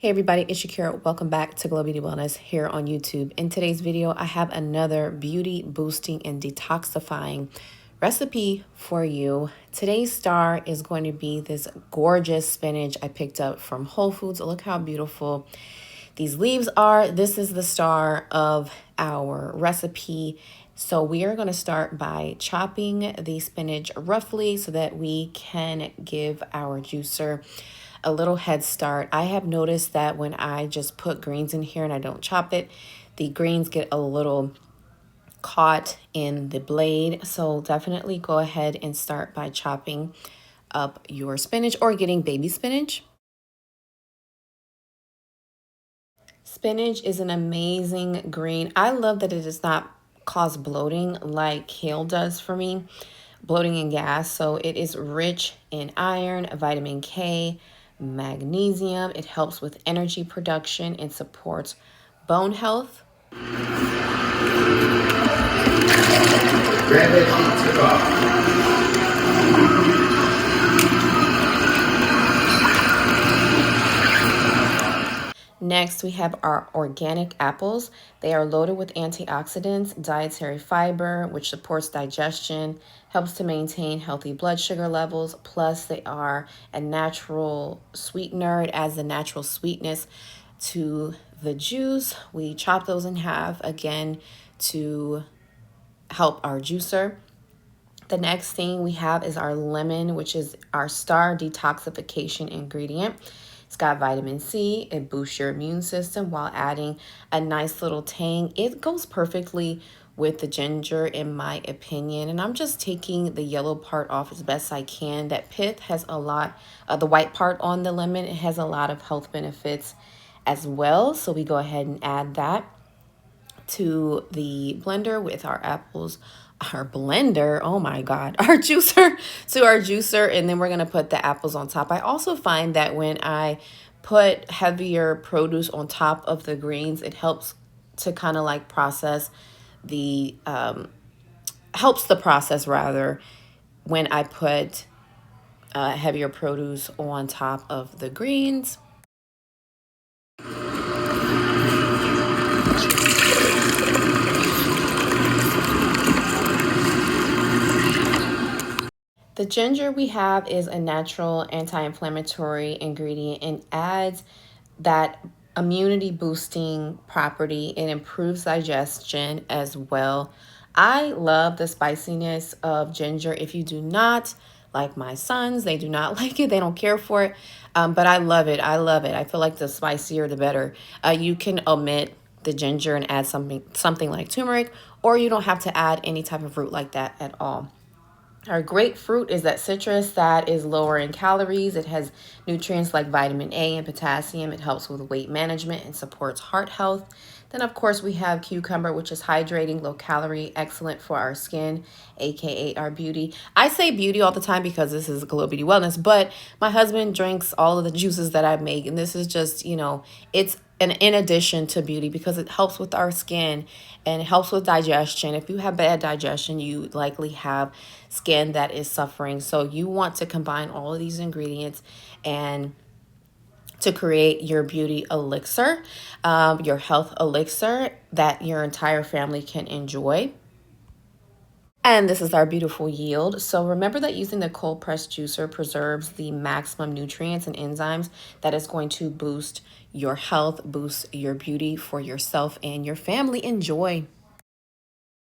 Hey everybody, it's Shakira. Welcome back to Glow Beauty Wellness here on YouTube. In today's video, I have another beauty boosting and detoxifying recipe for you. Today's star is going to be this gorgeous spinach I picked up from Whole Foods. Look how beautiful these leaves are. This is the star of our recipe. So we are going to start by chopping the spinach roughly so that we can give our juicer a little head start. I have noticed that when I just put greens in here and I don't chop it, the greens get a little caught in the blade. So definitely go ahead and start by chopping up your spinach or getting baby spinach. Spinach is an amazing green. I love that it does not cause bloating like kale does for me, bloating and gas. So it is rich in iron, vitamin K, magnesium. It helps with energy production and supports bone health. Next, we have our organic apples. They are loaded with antioxidants, dietary fiber, which supports digestion, helps to maintain healthy blood sugar levels. Plus, they are a natural sweetener. It adds a natural sweetness to the juice. We chop those in half again to help our juicer. The next thing we have is our lemon, which is our star detoxification ingredient. It's got vitamin C. It boosts your immune system while adding a nice little tang. It goes perfectly with the ginger, in my opinion. And I'm just taking the yellow part off as best I can. That pith has a lot, the white part on the lemon, it has a lot of health benefits as well. So we go ahead and add that to the blender with our apples, our blender, oh my God, our juicer, to our juicer, and then we're gonna put the apples on top. I also find that when I put heavier produce on top of the greens, it helps to kind of like process the, helps the process rather when I put heavier produce on top of the greens. The ginger we have is a natural anti-inflammatory ingredient and adds that immunity boosting property. It improves digestion as well. I love the spiciness of ginger. If you do not, like my sons, they do not like it. They don't care for it. But I love it. I love it. I feel like the spicier, the better. You can omit the ginger and add something like turmeric, or you don't have to add any type of root like that at all. Our grapefruit is that citrus that is lower in calories. It has nutrients like vitamin A and potassium. It helps with weight management and supports heart health. Then, of course, we have cucumber, which is hydrating, low calorie, excellent for our skin, aka our beauty. I say beauty all the time because this is Glow Beauty Wellness, but my husband drinks all of the juices that I make, and this is just, it's in addition to beauty because it helps with our skin and it helps with digestion. If you have bad digestion, you likely have skin that is suffering. So you want to combine all of these ingredients and to create your beauty elixir, your health elixir that your entire family can enjoy. And this is our beautiful yield. So remember that using the cold pressed juicer preserves the maximum nutrients and enzymes that is going to boost your health, boost your beauty for yourself and your family. Enjoy.